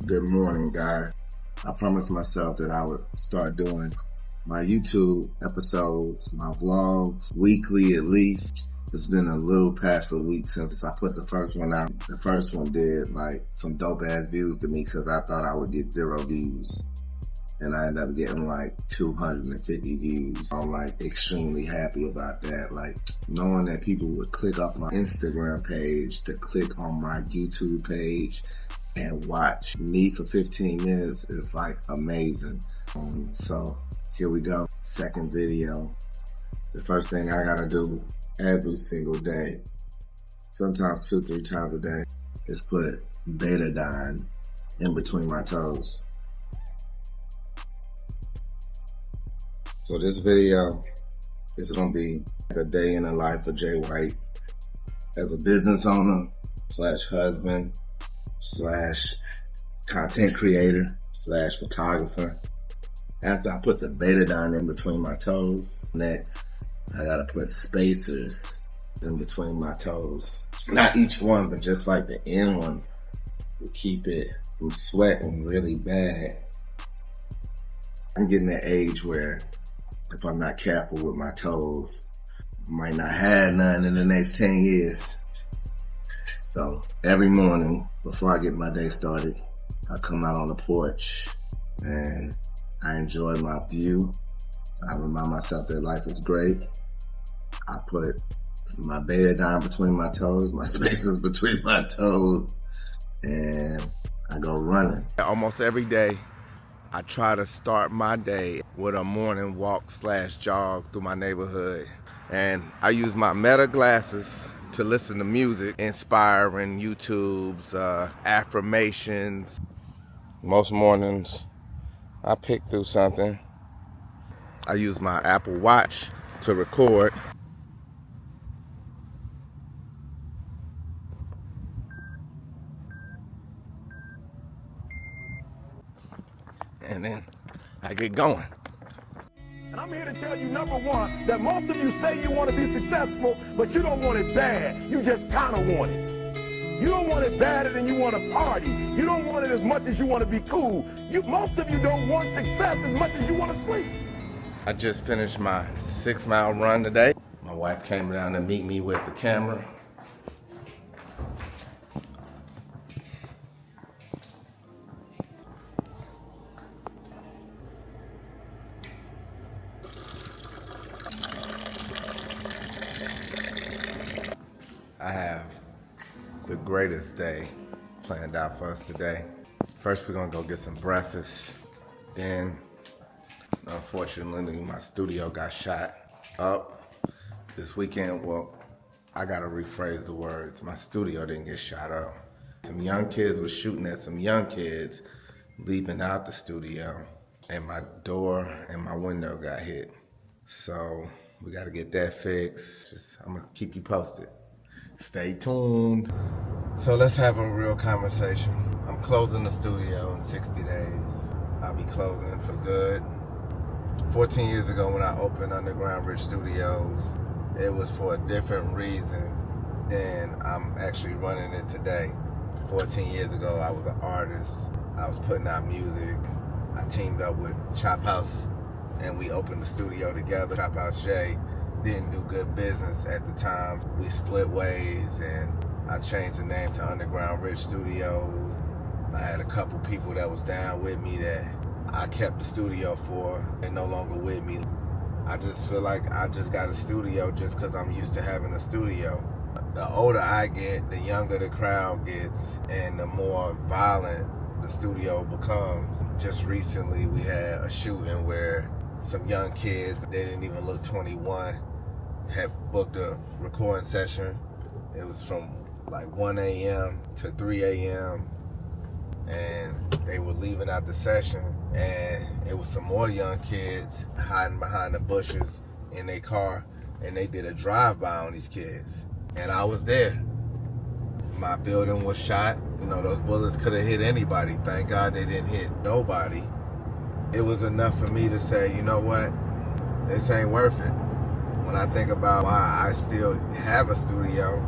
Good morning, guys. I promised myself that I would start doing my YouTube episodes, my vlogs, weekly at least. It's been a little past a week since I put the first one out. The first one did like some dope ass views to me because I thought I would get 0 views. And I ended up getting like 250 views. I'm like extremely happy about that. Like knowing that people would click off my Instagram page to click on my YouTube page and watch me for 15 minutes is like amazing. So here we go. Second video. The first thing I gotta do every single day, sometimes 2-3 times a day, is put betadine in between my toes. So this video is gonna be a day in the life of Jwhite as a business owner / husband / content creator / photographer. After I put the betadine in between my toes, next I gotta put spacers in between my toes. Not each one, but just like the end one to keep it from sweating really bad. I'm getting that age where if I'm not careful with my toes, I might not have none in the next 10 years. So every morning before I get my day started, I come out on the porch and I enjoy my view. I remind myself that life is great. I put my betadine between my toes, my spacers between my toes, and I go running. Almost every day, I try to start my day with a morning walk / jog through my neighborhood. And I use my Meta glasses to listen to music, inspiring YouTube's affirmations. Most mornings, I pick through something. I use my Apple Watch to record. And then I get going. And I'm here to tell you, number one, that most of you say you want to be successful, but you don't want it bad. You just kind of want it. You don't want it badder than you want to party. You don't want it as much as you want to be cool. Most of you don't want success as much as you want to sleep. I just finished my 6-mile run today. My wife came down to meet me with the camera. I have the greatest day planned out for us today. First, we're gonna go get some breakfast. Then, unfortunately, my studio got shot up this weekend. Well, I gotta rephrase the words. My studio didn't get shot up. Some young kids were shooting at some young kids leaving out the studio, and my door and my window got hit. So we gotta get that fixed. I'm gonna keep you posted. Stay tuned. So let's have a real conversation. I'm closing the studio in 60 days. I'll be closing for good. 14 years ago when I opened Underground Rich Studios, it was for a different reason than I'm actually running it today. 14 years ago, I was an artist. I was putting out music. I teamed up with Chop House and we opened the studio together. Chop House Jay didn't do good business at the time. We split ways and I changed the name to Underground Rich Studios. I had a couple people that was down with me that I kept the studio for. They're no longer with me. I just feel like I just got a studio just because I'm used to having a studio. The older I get, the younger the crowd gets and the more violent the studio becomes. Just recently we had a shooting where some young kids, they didn't even look 21, had booked a recording session. It was from like 1 a.m. to 3 a.m. and they were leaving out the session and it was some more young kids hiding behind the bushes in their car and they did a drive-by on these kids. And I was there. My building was shot. You know, those bullets could have hit anybody. Thank God they didn't hit nobody. It was enough for me to say, you know what? This ain't worth it. When I think about why I still have a studio,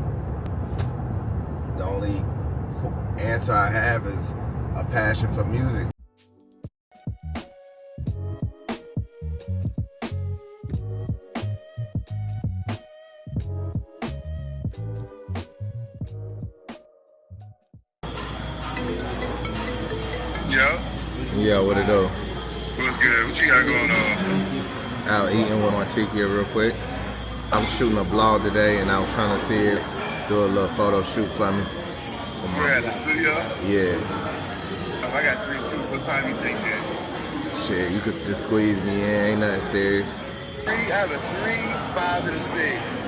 the only answer I have is a passion for music. Yeah. Yeah, what it do? What's good? What you got going on? Out eating with my tiki real quick. I'm shooting a blog today and I was trying to see it, do a little photo shoot for me. We're at the studio. Yeah. I got 3 suits. What time you think that? Shit, you could just squeeze me in, ain't nothing serious. 3 out of 3, 5, and 6.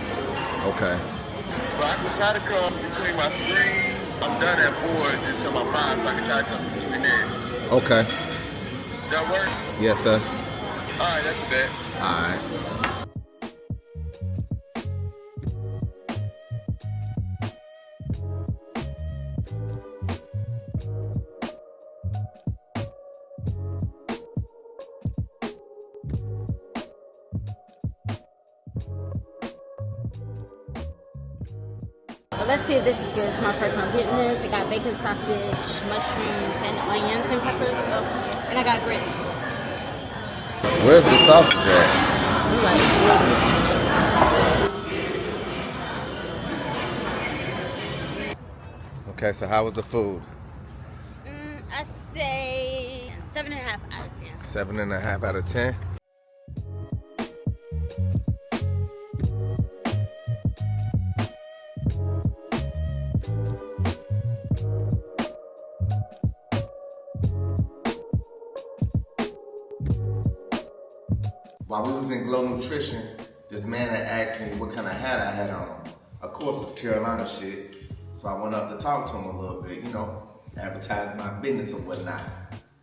Okay. But I can try to come between my 3. I'm done at 4 until my 5, so I can try to come between there. Okay. That works? Yes, sir. Alright, that's a bet. Alright. Well, let's see if this is good. It's my first one getting this. I got bacon, sausage, mushrooms, and onions and peppers. So, and I got grits. Where's the sausage at? Okay, so how was the food? I say 7.5 out of 10. 7.5 out of 10. While we was in Glow Nutrition, this man had asked me what kind of hat I had on. Of course, it's Carolina shit. So I went up to talk to him a little bit, advertise my business or whatnot.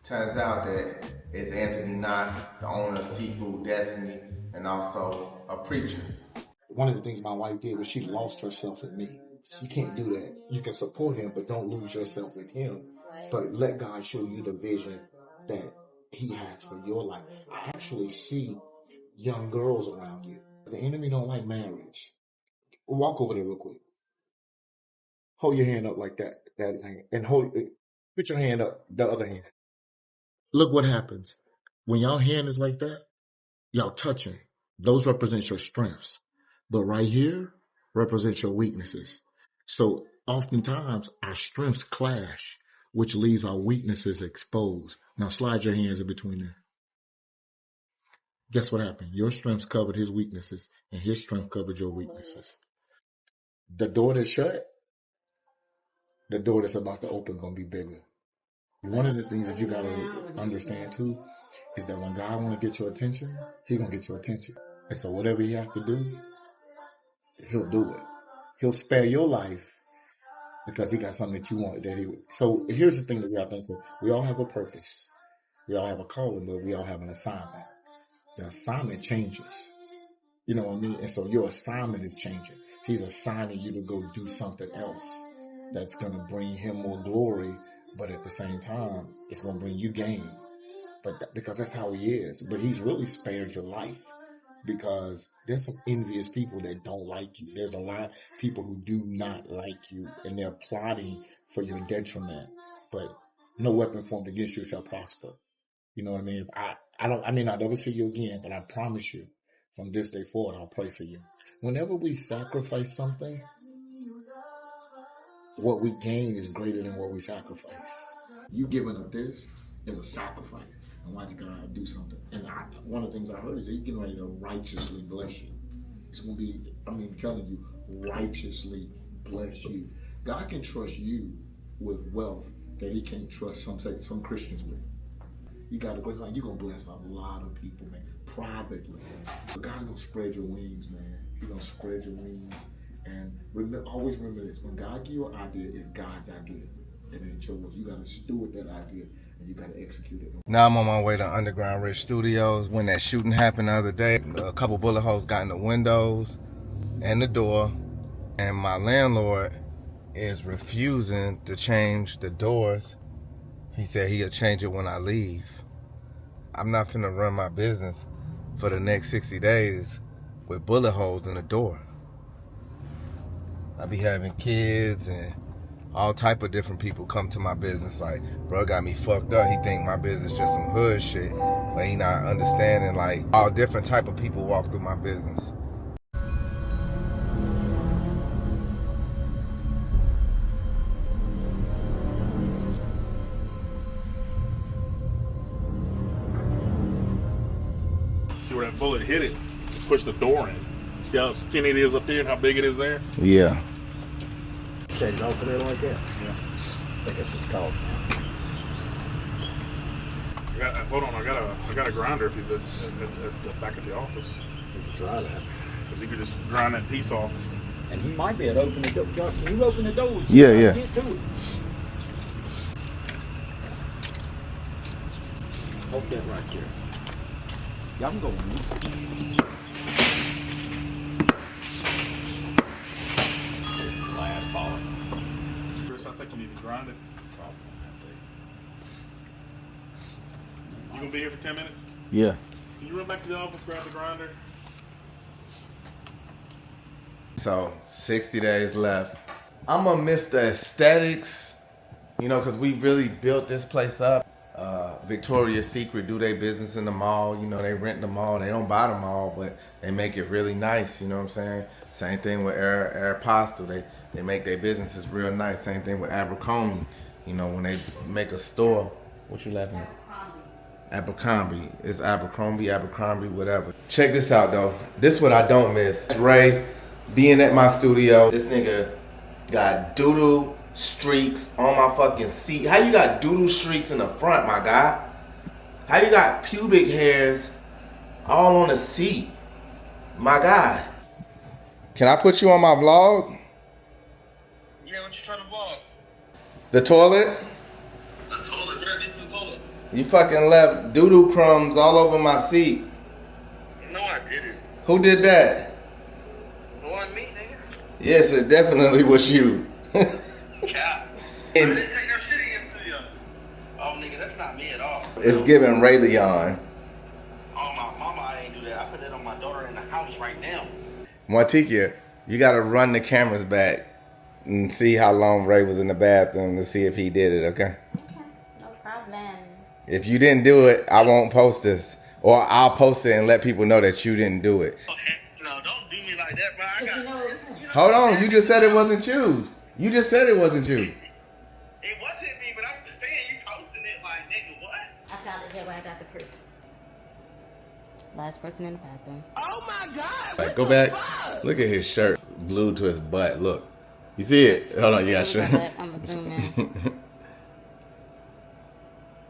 Turns out that it's Anthony Nas, the owner of Seafood Destiny, and also a preacher. One of the things my wife did was she lost herself in me. You can't do that. You can support him, but don't lose yourself in him. But let God show you the vision that he has for your life. I actually see young girls around you. The enemy don't like marriage. Walk over there real quick. Hold your hand up like that hand, and put your hand up, the other hand. Look what happens. When y'all hand is like that, y'all touching. Those represent your strengths. But right here represents your weaknesses. So oftentimes our strengths clash, which leaves our weaknesses exposed. Now slide your hands in between there. Guess what happened? Your strengths covered his weaknesses, and his strength covered your weaknesses. The door that's shut, the door that's about to open gonna be bigger. One of the things that you gotta understand too is that when God wanna get your attention, he gonna get your attention. And so whatever he has to do, he'll do it. He'll spare your life because he got something that you want that he would. So here's the thing that we have to understand. We all have a purpose. We all have a calling, but we all have an assignment. The assignment changes. You know what I mean? And so your assignment is changing. He's assigning you to go do something else that's going to bring him more glory, but at the same time, it's going to bring you gain. But because that's how he is. But he's really spared your life because there's some envious people that don't like you. There's a lot of people who do not like you, and they're plotting for your detriment. But no weapon formed against you shall prosper. You know what I mean? I may not ever see you again, but I promise you, from this day forward, I'll pray for you. Whenever we sacrifice something, what we gain is greater than what we sacrifice. You giving up this is a sacrifice, and watch God do something. And one of the things I heard is that He's getting ready to righteously bless you. It's going to be, I'm telling you, righteously bless you. God can trust you with wealth that he can't trust some Christians with. You got a great life. You're going to bless a lot of people, man, privately. But God's going to spread your wings, man. He's going to spread your wings. And always remember this. When God gives you an idea, it's God's idea. It ain't yours. You got to steward that idea, and you got to execute it. Now I'm on my way to Underground Rich Studios. When that shooting happened the other day, a couple bullet holes got in the windows and the door. And my landlord is refusing to change the doors. He said he'll change it when I leave. I'm not finna run my business for the next 60 days with bullet holes in the door. I be having kids and All type of different people come to my business. Like, bro got me fucked up. He think my business just some hood shit, but he not understanding like all different type of people walk through my business. See where that bullet hit it, push the door in. See how skinny it is up there and how big it is there? Yeah. Shade it off of there like that. Yeah. I think that's what's called. Hold on, I got a grinder if you did back at the office. We could try that. If you could just grind that piece off. And he might be able to open the door. Josh, can you open the door? Yeah, yeah. Get to it. Hold that right there. Yeah, I'm going. Last ball. Chris, I think you need to grind it. You gonna be here for 10 minutes? Yeah. Can you run back to the office, grab the grinder? So 60 days left. I'm gonna miss the aesthetics, you know, because we really built this place up. Victoria's Secret do their business in the mall. You know, they rent the mall. They don't buy the mall, but they make it really nice. You know what I'm saying? Same thing with Aeropostale. They make their businesses real nice. Same thing with Abercrombie. You know, when they make a store. What you laughing at? Abercrombie. It's Abercrombie, whatever. Check this out, though. This what I don't miss. Ray being at my studio. This nigga got doodle streaks on my fucking seat. How you got doodle streaks in the front, my guy? How you got pubic hairs all on the seat? My God. Can I put you on my vlog? Yeah, what you trying to vlog? The toilet? The toilet. What I did to the toilet? You fucking left doodle crumbs all over my seat. No, I didn't. Who did that? It wasn't me, nigga. Yes, it definitely was you. God. I didn't take no shit in your studio. Oh, nigga, that's not me at all. It's giving Ray Leon. Oh, my mama, I ain't do that. I put that on my daughter in the house right now. Martika, you gotta run the cameras back and see how long Ray was in the bathroom to see if he did it, okay? Okay, no problem. If you didn't do it, I won't post this. Or I'll post it and let people know that you didn't do it. Oh, heck no, don't do me like that, bro. I got Hold on, you just said it wasn't you. You just said it wasn't you. It wasn't me, but I'm just saying you posting it like, nigga, what? I found it that way. I got the proof. Last person in the bathroom. Oh, my God. Like, go back. Look at his shirt glued to his butt. Look. You see it? Hold on, you got shirt. I'm gonna zoom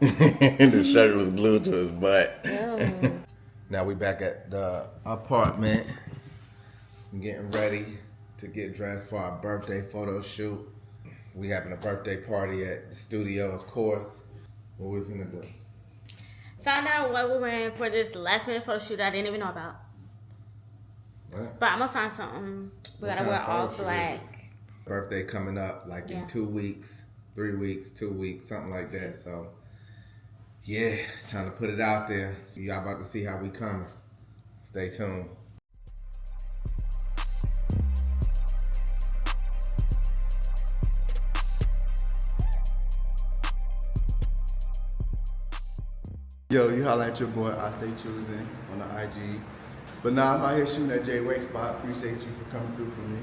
in. The shirt was glued to his butt. Ew. Now we back at the apartment. I'm getting ready to get dressed for our birthday photo shoot. We having a birthday party at the studio, of course. What we finna do? Found out what we're wearing for this last minute photo shoot I didn't even know about. What? But I'm gonna find something. We What gotta kind wear of all photo shoot black. Birthday coming up like in 2 weeks, 3 weeks, 2 weeks, something like that. So yeah, it's time to put it out there. So y'all about to see how we coming. Stay tuned. Yo, you holla at your boy, I Stay Choosing on the IG. But nah, I'm out here shooting at Jwhite spot. Appreciate you for coming through for me.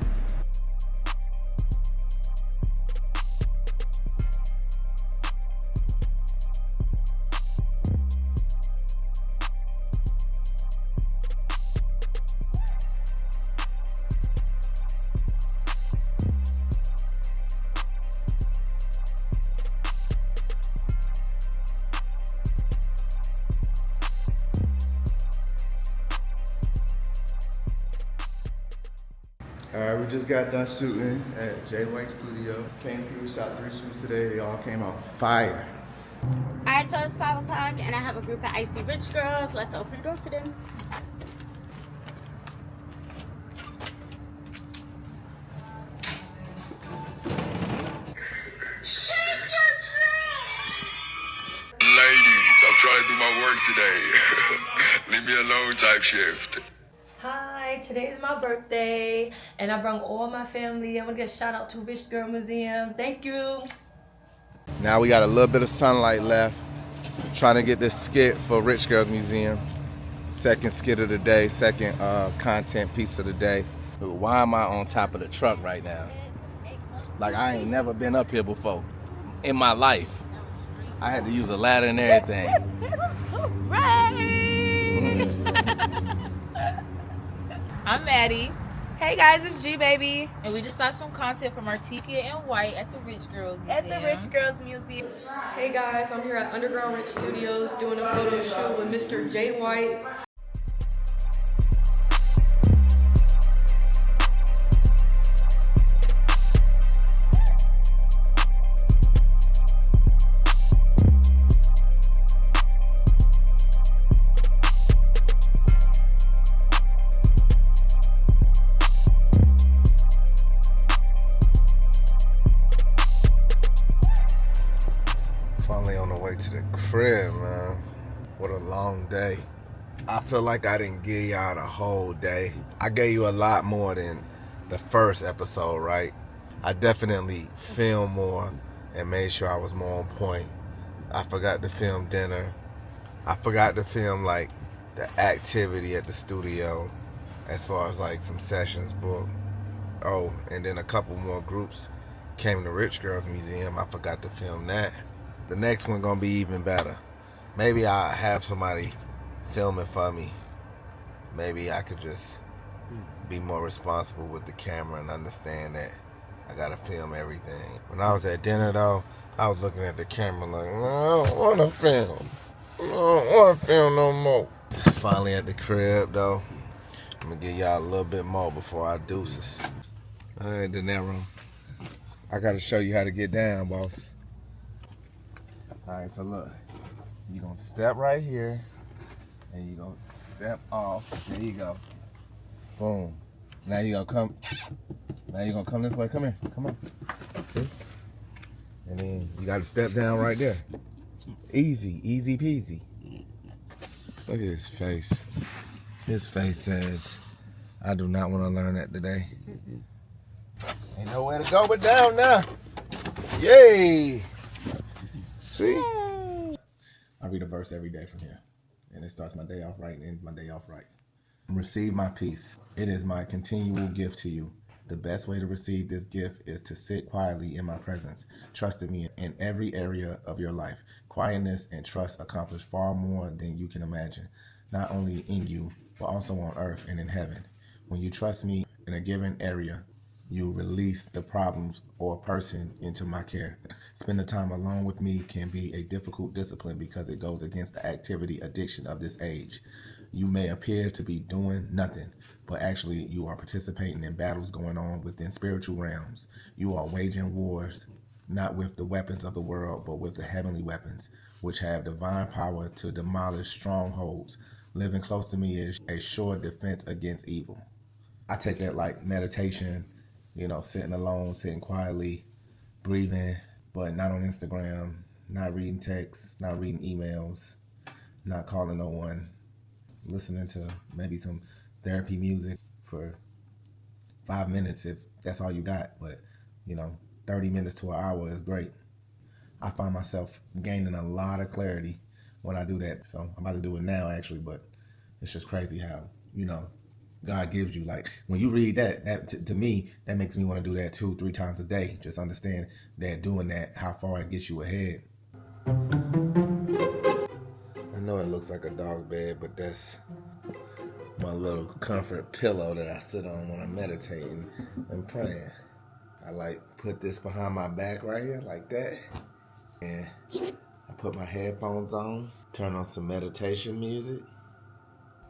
Alright, we just got done shooting at Jwhite Studio. Came through, shot 3 shoots today. They all came out fire. Alright, so it's 5 o'clock and I have a group of icy rich girls. Let's open the door for them. Ladies, I'm trying to do my work today. Leave me alone type shift. Hi, Hey, today is my birthday, and I brought all my family. I want to give a shout out to Rich Girl Museum. Thank you. Now we got a little bit of sunlight left. Trying to get this skit for Rich Girls Museum. Second skit of the day, second content piece of the day. Why am I on top of the truck right now? Like I ain't never been up here before in my life. I had to use a ladder and everything. I'm Maddie. Hey guys, it's G Baby. And we just saw some content from Artekia and Jwhite at the Rich Girls Museum. At the Rich Girls Museum. Hey guys, I'm here at Underground Rich Studios doing a photo shoot with Mr. Jwhite. Finally on the way to the crib, man. What a long day. I feel like I didn't give y'all the whole day. I gave you a lot more than the first episode, right? I definitely filmed more and made sure I was more on point. I forgot to film dinner. I forgot to film like the activity at the studio as far as like some sessions booked. Oh, and then a couple more groups came to Rich Girls Museum. I forgot to film that. The next one gonna be even better. Maybe I'll have somebody film it for me. Maybe I could just be more responsible with the camera and understand that I gotta film everything. When I was at dinner though, I was looking at the camera like, I don't wanna film. I don't wanna film no more. Finally at the crib though. I'm gonna give y'all a little bit more before I deuces. Alright, De Niro. I gotta show you how to get down, boss. Alright, so look, you're gonna step right here, and you're gonna step off. There you go. Boom. Now you're gonna come this way. Come here. Come on. See? And then you gotta step down right there. Easy, easy peasy. Look at his face. His face says, I do not want to learn that today. Ain't nowhere to go but down now. Yay! See? I read a verse every day from here. And it starts my day off right and ends my day off right. Receive my peace. It is my continual gift to you. The best way to receive this gift is to sit quietly in my presence, trusting me in every area of your life. Quietness and trust accomplish far more than you can imagine, not only in you, but also on earth and in heaven. When you trust me in a given area, you release the problems or person into my care. Spending time alone with me can be a difficult discipline because it goes against the activity addiction of this age. You may appear to be doing nothing, but actually you are participating in battles going on within spiritual realms. You are waging wars, not with the weapons of the world, but with the heavenly weapons, which have divine power to demolish strongholds. Living close to me is a sure defense against evil. I take that like meditation, you know, sitting alone, sitting quietly, breathing, but not on Instagram, not reading texts, not reading emails, not calling no one, listening to maybe some therapy music for 5 minutes if that's all you got. But, you know, 30 minutes to an hour is great. I find myself gaining a lot of clarity when I do that. So I'm about to do it now actually, but it's just crazy how, you know, God gives you, like, when you read that to me, that makes me want to do that 2-3 times a day. Just understand that doing that, how far it gets you ahead. I know it looks like a dog bed, but that's my little comfort pillow that I sit on when I'm meditating and praying. I like put this behind my back right here like that. And I put my headphones on, turn on some meditation music.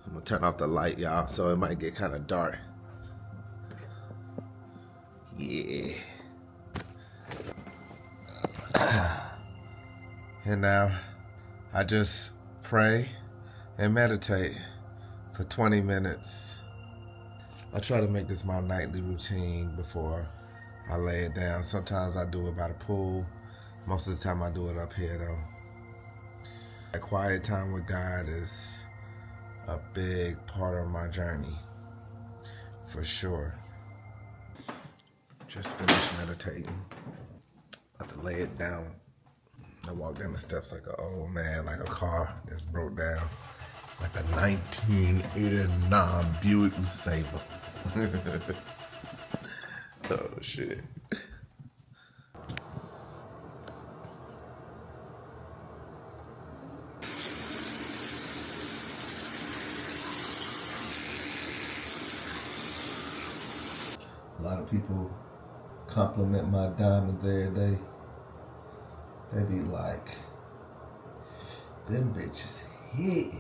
I'm gonna turn off the light, y'all, so it might get kind of dark. Yeah. And now I just pray and meditate for 20 minutes. I try to make this my nightly routine before I lay it down. Sometimes I do it by the pool. Most of the time I do it up here though. A quiet time with God is a big part of my journey. for sure. Just finished meditating. About to lay it down. I walked down the steps like an old man, like a car that's broke down. Like a 1989 Buick Sabre. Oh, shit. A lot of people compliment my diamonds every day. They be like, them bitches hit.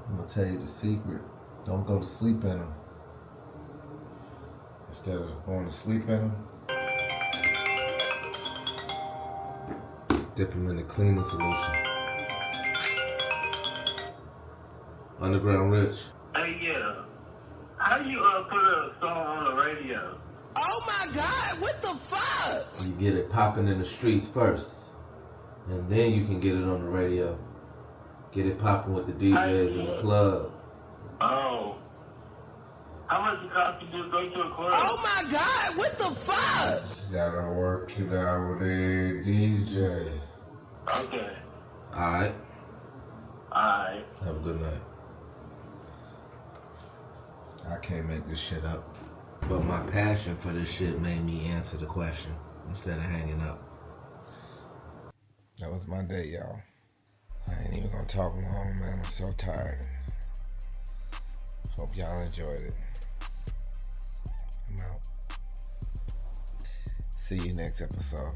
I'm gonna tell you the secret. Don't go to sleep in them. Instead of going to sleep in them, dip them in the cleaning solution. Underground Rich. Hey, yeah. How you put a song on the radio? Oh my God, what the fuck? You get it popping in the streets first, and then you can get it on the radio. Get it popping with the DJs in the club. Oh. How much it cost to just go to a club? Oh my God, what the fuck? Just gotta work it out there, DJ. Okay. Alright. Alright. Have a good night. I can't make this shit up. But my passion for this shit made me answer the question instead of hanging up. That was my day, y'all. I ain't even gonna talk long, man. I'm so tired. Hope y'all enjoyed it. I'm out. See you next episode.